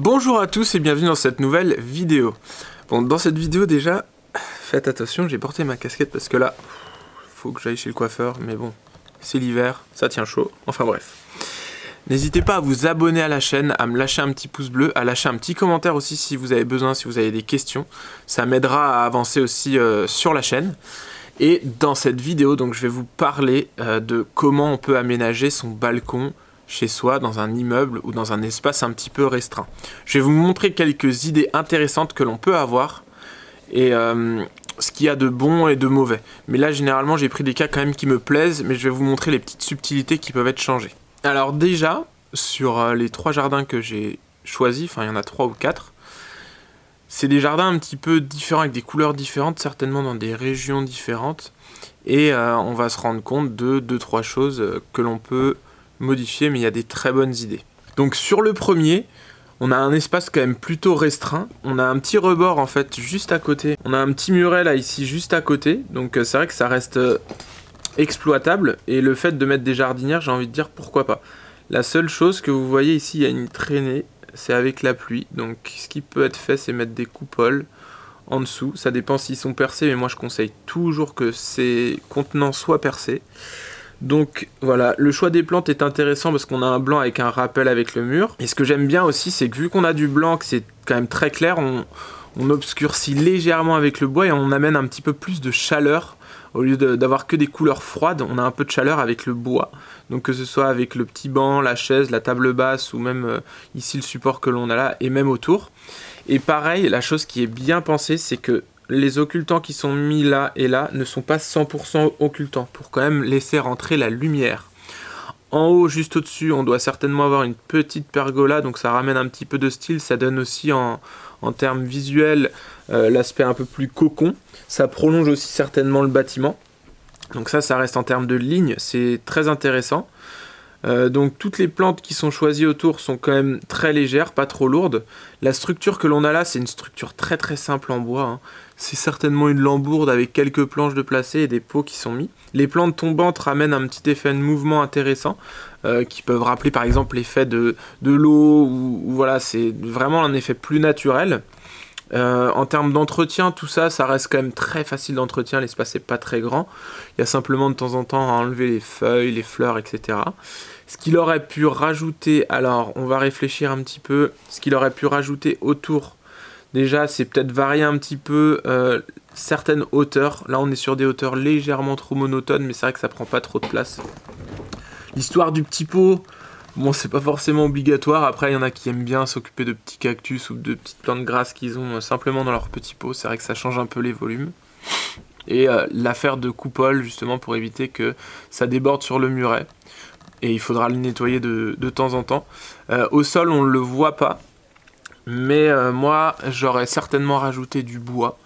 Bonjour à tous et bienvenue dans cette nouvelle vidéo. Bon, dans cette vidéo déjà, faites attention, j'ai porté ma casquette parce que là, faut que j'aille chez le coiffeur, mais bon, c'est l'hiver, ça tient chaud, enfin bref. N'hésitez pas à vous abonner à la chaîne, à me lâcher un petit pouce bleu, à lâcher un petit commentaire aussi si vous avez besoin, si vous avez des questions. Ça m'aidera à avancer aussi sur la chaîne. Et dans cette vidéo, donc, je vais vous parler de comment on peut aménager son balcon chez soi, dans un immeuble ou dans un espace un petit peu restreint. Je vais vous montrer quelques idées intéressantes que l'on peut avoir et ce qu'il y a de bon et de mauvais. Mais là, généralement, j'ai pris des cas quand même qui me plaisent, mais je vais vous montrer les petites subtilités qui peuvent être changées. Alors déjà, sur les 3 jardins que j'ai choisis, enfin il y en a 3 ou 4, c'est des jardins un petit peu différents, avec des couleurs différentes, certainement dans des régions différentes. Et on va se rendre compte de 2-3 choses que l'on peut modifier, mais il y a des très bonnes idées. Donc sur le premier, on a un espace quand même plutôt restreint. On a un petit rebord en fait juste à côté. On a un petit muret là ici juste à côté. Donc c'est vrai que ça reste exploitable. Et le fait de mettre des jardinières, j'ai envie de dire pourquoi pas. La seule chose que vous voyez ici, il y a une traînée. C'est avec la pluie. Donc ce qui peut être fait, c'est mettre des coupoles en dessous. Ça dépend s'ils sont percés, mais moi je conseille toujours que ces contenants soient percés. Donc voilà, le choix des plantes est intéressant parce qu'on a un blanc avec un rappel avec le mur. Et ce que j'aime bien aussi, c'est que vu qu'on a du blanc, que c'est quand même très clair, on obscurcit légèrement avec le bois et on amène un petit peu plus de chaleur. Au lieu d'avoir que des couleurs froides, on a un peu de chaleur avec le bois. Donc que ce soit avec le petit banc, la chaise, la table basse ou même ici le support que l'on a là et même autour. Et pareil, la chose qui est bien pensée, c'est que les occultants qui sont mis là et là ne sont pas 100% occultants pour quand même laisser rentrer la lumière. En haut, juste au-dessus, on doit certainement avoir une petite pergola, donc ça ramène un petit peu de style, ça donne aussi en termes visuels l'aspect un peu plus cocon. Ça prolonge aussi certainement le bâtiment. Donc ça reste en termes de ligne, c'est très intéressant. Donc toutes les plantes qui sont choisies autour sont quand même très légères, pas trop lourdes. La structure que l'on a là, c'est une structure très très simple en bois, hein. C'est certainement une lambourde avec quelques planches de placé et des pots qui sont mis. Les plantes tombantes ramènent un petit effet de mouvement intéressant, qui peuvent rappeler par exemple l'effet de l'eau, ou voilà, c'est vraiment un effet plus naturel. En termes d'entretien, tout ça reste quand même très facile d'entretien, l'espace n'est pas très grand. Il y a simplement de temps en temps à enlever les feuilles, les fleurs, etc. Ce qu'il aurait pu rajouter, alors on va réfléchir un petit peu, ce qu'il aurait pu rajouter autour, déjà c'est peut-être varier un petit peu certaines hauteurs. Là on est sur des hauteurs légèrement trop monotones, mais c'est vrai que ça prend pas trop de place. L'histoire du petit pot, bon, c'est pas forcément obligatoire. Après, il y en a qui aiment bien s'occuper de petits cactus ou de petites plantes grasses qu'ils ont simplement dans leur petit pot. C'est vrai que ça change un peu les volumes. Et l'affaire de coupole, justement, pour éviter que ça déborde sur le muret. Et il faudra le nettoyer de temps en temps. Au sol, on ne le voit pas. Mais moi, j'aurais certainement rajouté du bois.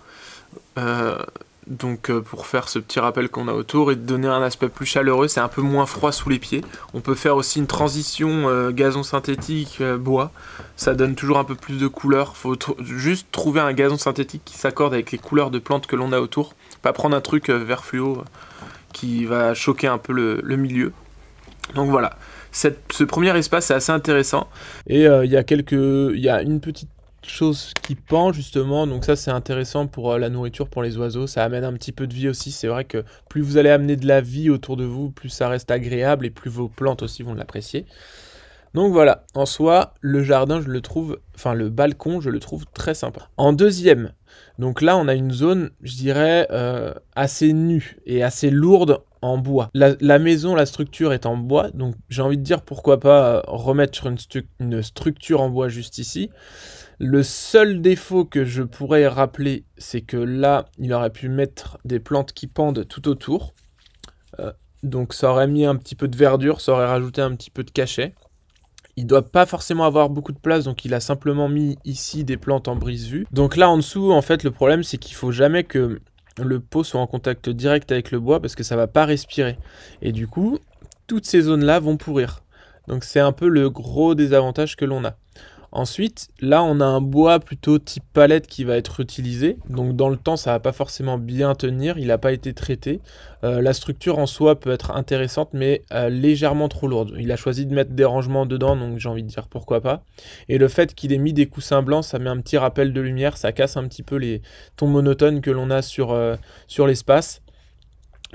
Donc pour faire ce petit rappel qu'on a autour et de donner un aspect plus chaleureux, c'est un peu moins froid sous les pieds. On peut faire aussi une transition gazon synthétique, bois. Ça donne toujours un peu plus de couleur. Faut juste trouver un gazon synthétique qui s'accorde avec les couleurs de plantes que l'on a autour. Pas prendre un truc vert fluo qui va choquer un peu le milieu. Donc voilà, ce premier espace est assez intéressant. Et il y a une petite chose qui pend justement, donc ça c'est intéressant pour la nourriture pour les oiseaux, ça amène un petit peu de vie aussi. C'est vrai que plus vous allez amener de la vie autour de vous, plus ça reste agréable et plus vos plantes aussi vont l'apprécier. Donc voilà, en soi le jardin je le trouve, enfin le balcon je le trouve très sympa. En deuxième, donc là on a une zone je dirais assez nue et assez lourde en bois. La maison, la structure est en bois, donc j'ai envie de dire pourquoi pas remettre sur une structure en bois juste ici. Le seul défaut que je pourrais rappeler, c'est que là, il aurait pu mettre des plantes qui pendent tout autour. Donc ça aurait mis un petit peu de verdure, ça aurait rajouté un petit peu de cachet. Il ne doit pas forcément avoir beaucoup de place, donc il a simplement mis ici des plantes en brise-vue. Donc là en dessous, en fait, le problème c'est qu'il ne faut jamais que le pot soit en contact direct avec le bois parce que ça ne va pas respirer. Et du coup, toutes ces zones-là vont pourrir. Donc c'est un peu le gros désavantage que l'on a. Ensuite, là, on a un bois plutôt type palette qui va être utilisé. Donc, dans le temps, ça va pas forcément bien tenir. Il n'a pas été traité. La structure en soi peut être intéressante, mais légèrement trop lourde. Il a choisi de mettre des rangements dedans, donc j'ai envie de dire pourquoi pas. Et le fait qu'il ait mis des coussins blancs, ça met un petit rappel de lumière. Ça casse un petit peu les tons monotones que l'on a sur l'espace.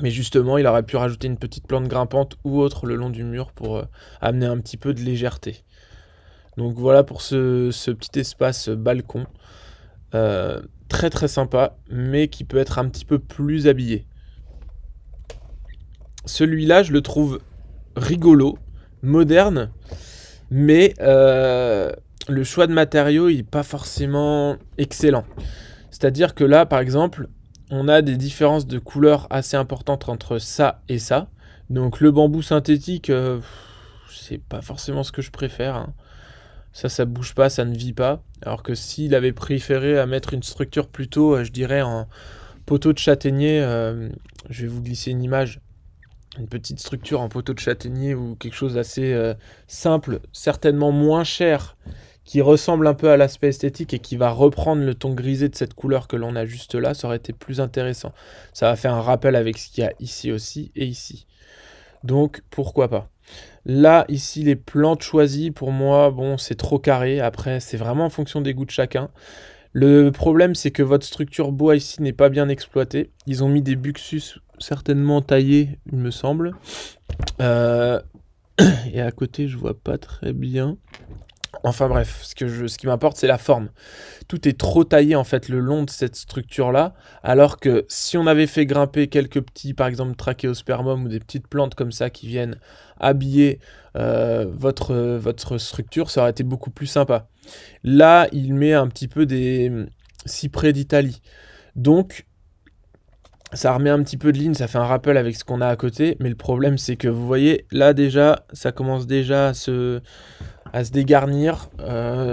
Mais justement, il aurait pu rajouter une petite plante grimpante ou autre le long du mur pour amener un petit peu de légèreté. Donc voilà pour ce petit espace balcon. Très très sympa, mais qui peut être un petit peu plus habillé. Celui-là, je le trouve rigolo, moderne, mais le choix de matériaux il n'est pas forcément excellent. C'est-à-dire que là, par exemple, on a des différences de couleurs assez importantes entre ça et ça. Donc le bambou synthétique, c'est pas forcément ce que je préfère, hein. Ça bouge pas, ça ne vit pas. Alors que s'il avait préféré à mettre une structure plutôt, je dirais, en poteau de châtaignier, je vais vous glisser une image, une petite structure en poteau de châtaignier ou quelque chose d'assez simple, certainement moins cher, qui ressemble un peu à l'aspect esthétique et qui va reprendre le ton grisé de cette couleur que l'on a juste là, ça aurait été plus intéressant. Ça va faire un rappel avec ce qu'il y a ici aussi et ici. Donc pourquoi pas. Là, ici, les plantes choisies, pour moi, bon, c'est trop carré. Après, c'est vraiment en fonction des goûts de chacun. Le problème, c'est que votre structure bois ici n'est pas bien exploitée. Ils ont mis des buxus certainement taillés, il me semble. Euh, Et à côté, je vois pas très bien. Enfin bref, ce qui m'importe, c'est la forme. Tout est trop taillé en fait le long de cette structure-là, alors que si on avait fait grimper quelques petits, par exemple trachéospermum ou des petites plantes comme ça qui viennent habiller votre structure, ça aurait été beaucoup plus sympa. Là, il met un petit peu des cyprès d'Italie. Donc, ça remet un petit peu de ligne, ça fait un rappel avec ce qu'on a à côté, mais le problème c'est que vous voyez, là déjà, ça commence déjà à se dégarnir.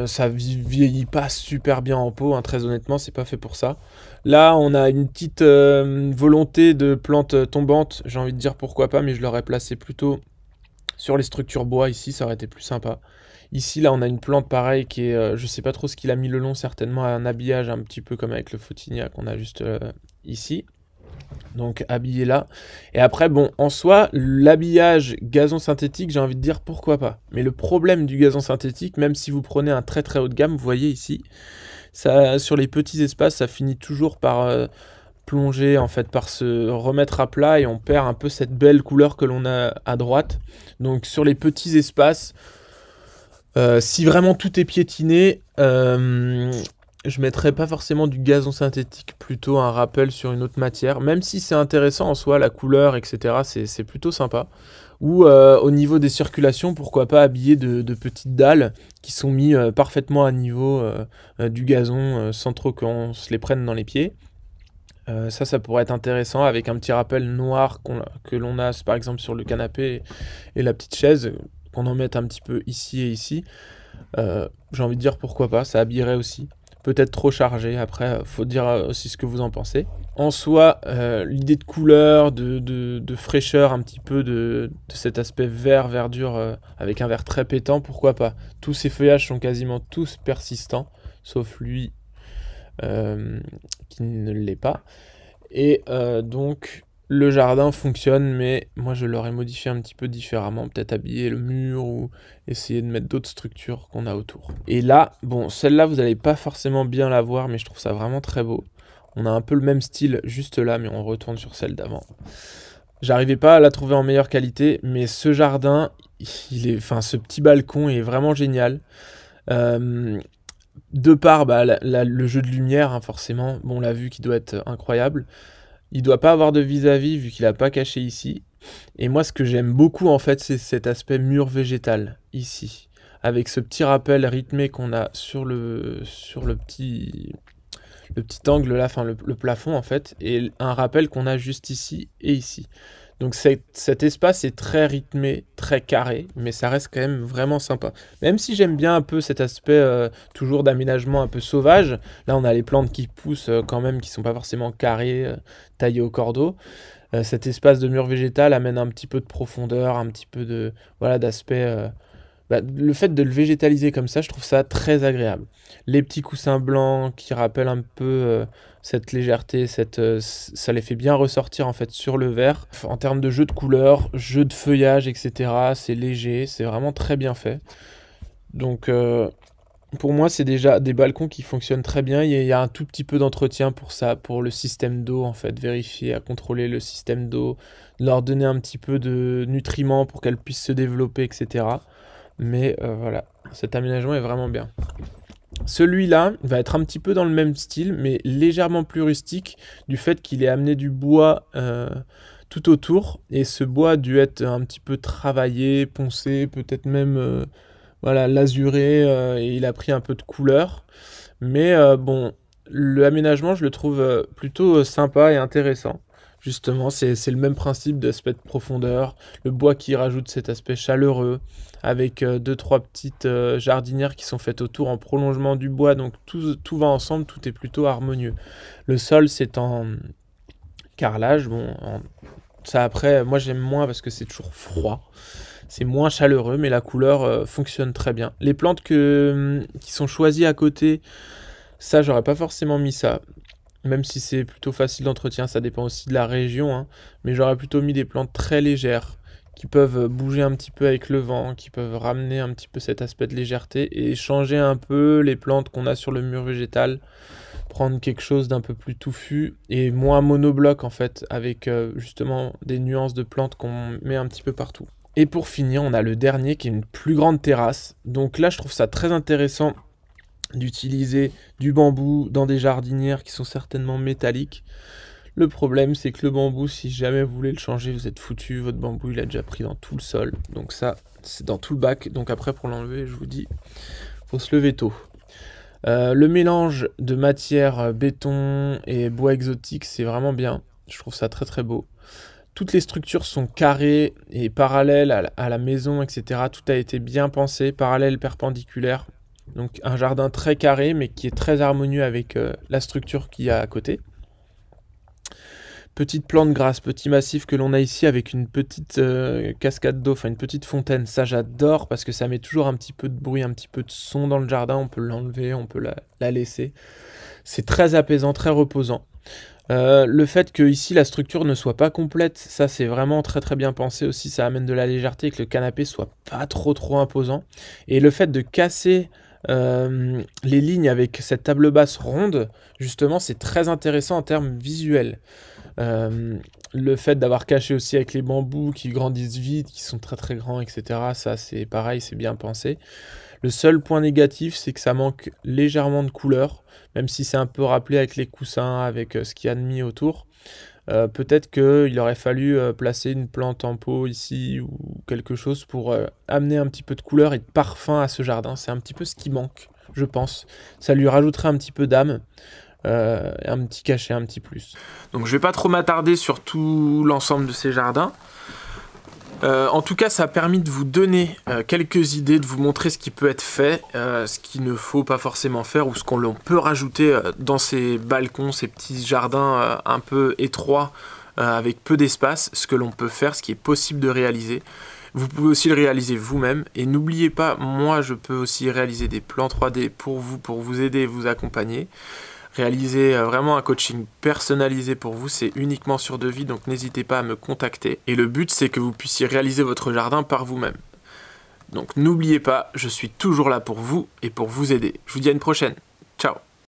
Ça vieillit pas super bien en pot, hein, très honnêtement, c'est pas fait pour ça. Là, on a une petite volonté de plante tombante, j'ai envie de dire pourquoi pas, mais je l'aurais placé plutôt sur les structures bois ici, ça aurait été plus sympa. Ici, là, on a une plante pareille qui est, je sais pas trop ce qu'il a mis le long, certainement un habillage un petit peu comme avec le photinia qu'on a juste ici. Donc habillé là. Et après, bon, en soi, l'habillage gazon synthétique, j'ai envie de dire pourquoi pas. Mais le problème du gazon synthétique, même si vous prenez un très très haut de gamme, vous voyez ici, ça, sur les petits espaces, ça finit toujours par plonger, en fait, par se remettre à plat et on perd un peu cette belle couleur que l'on a à droite. Donc sur les petits espaces, si vraiment tout est piétiné, je mettrais pas forcément du gazon synthétique, plutôt un rappel sur une autre matière, même si c'est intéressant en soi, la couleur, etc. C'est plutôt sympa. Ou au niveau des circulations, pourquoi pas habiller de petites dalles qui sont mis parfaitement à niveau du gazon sans trop qu'on se les prenne dans les pieds. Ça pourrait être intéressant avec un petit rappel noir que l'on a par exemple sur le canapé et la petite chaise, qu'on en mette un petit peu ici et ici. J'ai envie de dire pourquoi pas, ça habillerait aussi. Peut-être trop chargé, après, faut dire aussi ce que vous en pensez. En soi, l'idée de couleur, de fraîcheur, un petit peu de cet aspect vert, verdure, avec un vert très pétant, pourquoi pas. Tous ces feuillages sont quasiment tous persistants, sauf lui qui ne l'est pas. Et donc, le jardin fonctionne, mais moi je l'aurais modifié un petit peu différemment, peut-être habiller le mur ou essayer de mettre d'autres structures qu'on a autour. Et là, bon, celle-là vous n'allez pas forcément bien la voir, mais je trouve ça vraiment très beau. On a un peu le même style juste là, mais on retourne sur celle d'avant. J'arrivais pas à la trouver en meilleure qualité, mais ce jardin, ce petit balcon est vraiment génial. De par le jeu de lumière, hein, forcément, bon, la vue qui doit être incroyable. Il doit pas avoir de vis-à-vis vu qu'il a pas caché ici. Et moi, ce que j'aime beaucoup, en fait, c'est cet aspect mur végétal, ici. Avec ce petit rappel rythmé qu'on a sur le petit angle là, enfin le plafond, en fait. Et un rappel qu'on a juste ici et ici. Donc cet espace est très rythmé, très carré, mais ça reste quand même vraiment sympa. Même si j'aime bien un peu cet aspect toujours d'aménagement un peu sauvage, là on a les plantes qui poussent quand même, qui sont pas forcément carrées, taillées au cordeau. Cet espace de mur végétal amène un petit peu de profondeur, un petit peu de voilà d'aspect le fait de le végétaliser comme ça, je trouve ça très agréable. Les petits coussins blancs qui rappellent un peu cette légèreté, ça les fait bien ressortir en fait sur le verre. En termes de jeu de couleurs, jeu de feuillage, etc., c'est léger, c'est vraiment très bien fait. Donc pour moi, c'est déjà des balcons qui fonctionnent très bien. Il y a un tout petit peu d'entretien pour ça, pour le système d'eau, en fait, vérifier, à contrôler le système d'eau, leur donner un petit peu de nutriments pour qu'elles puissent se développer, etc. Mais voilà, cet aménagement est vraiment bien. Celui-là va être un petit peu dans le même style, mais légèrement plus rustique, du fait qu'il ait amené du bois tout autour. Et ce bois a dû être un petit peu travaillé, poncé, peut-être même voilà, l'azuré, et il a pris un peu de couleur. Mais bon, l'aménagement, je le trouve plutôt sympa et intéressant. Justement, c'est le même principe d'aspect de profondeur, le bois qui rajoute cet aspect chaleureux, avec deux, trois petites jardinières qui sont faites autour en prolongement du bois, donc tout va ensemble, tout est plutôt harmonieux. Le sol, c'est en carrelage, bon, ça après, moi j'aime moins parce que c'est toujours froid. C'est moins chaleureux, mais la couleur fonctionne très bien. Les plantes qui sont choisies à côté, ça, j'aurais pas forcément mis ça. Même si c'est plutôt facile d'entretien, ça dépend aussi de la région, hein. Mais j'aurais plutôt mis des plantes très légères, qui peuvent bouger un petit peu avec le vent, qui peuvent ramener un petit peu cet aspect de légèreté et changer un peu les plantes qu'on a sur le mur végétal. Prendre quelque chose d'un peu plus touffu et moins monobloc en fait, avec justement des nuances de plantes qu'on met un petit peu partout. Et pour finir, on a le dernier qui est une plus grande terrasse. Donc là, je trouve ça très intéressant d'utiliser du bambou dans des jardinières qui sont certainement métalliques. Le problème, c'est que le bambou, si jamais vous voulez le changer, vous êtes foutu. Votre bambou, il a déjà pris dans tout le sol. Donc ça, c'est dans tout le bac. Donc après, pour l'enlever, je vous dis, faut se lever tôt. Le mélange de matière béton et bois exotique, c'est vraiment bien. Je trouve ça très très beau. Toutes les structures sont carrées et parallèles à la maison, etc. Tout a été bien pensé, parallèle, perpendiculaire. Donc un jardin très carré, mais qui est très harmonieux avec la structure qu'il y a à côté. Petite plante grasse, petit massif que l'on a ici avec une petite cascade d'eau, enfin une petite fontaine. Ça j'adore parce que ça met toujours un petit peu de bruit, un petit peu de son dans le jardin. On peut l'enlever, on peut la laisser. C'est très apaisant, très reposant. Le fait que ici la structure ne soit pas complète, ça c'est vraiment très très bien pensé aussi, ça amène de la légèreté et que le canapé soit pas trop imposant. Et le fait de casser les lignes avec cette table basse ronde, justement c'est très intéressant en termes visuels. Le fait d'avoir caché aussi avec les bambous qui grandissent vite, qui sont très très grands, etc. Ça c'est pareil, c'est bien pensé. Le seul point négatif, c'est que ça manque légèrement de couleur, même si c'est un peu rappelé avec les coussins, avec ce qu'il y a de mis autour. Peut-être qu'il aurait fallu placer une plante en pot ici ou quelque chose pour amener un petit peu de couleur et de parfum à ce jardin. C'est un petit peu ce qui manque, je pense. Ça lui rajouterait un petit peu d'âme. Un petit cachet, un petit plus. Donc je vais pas trop m'attarder sur tout l'ensemble de ces jardins. En tout cas, ça a permis de vous donner quelques idées, de vous montrer ce qui peut être fait, ce qu'il ne faut pas forcément faire ou ce qu'on peut rajouter dans ces balcons, ces petits jardins un peu étroits avec peu d'espace, ce que l'on peut faire, ce qui est possible de réaliser. Vous pouvez aussi le réaliser vous-même et n'oubliez pas, moi je peux aussi réaliser des plans 3D pour vous aider et vous accompagner. Réaliser vraiment un coaching personnalisé pour vous, c'est uniquement sur devis, donc n'hésitez pas à me contacter. Et le but, c'est que vous puissiez réaliser votre jardin par vous-même. Donc n'oubliez pas, je suis toujours là pour vous et pour vous aider. Je vous dis à une prochaine.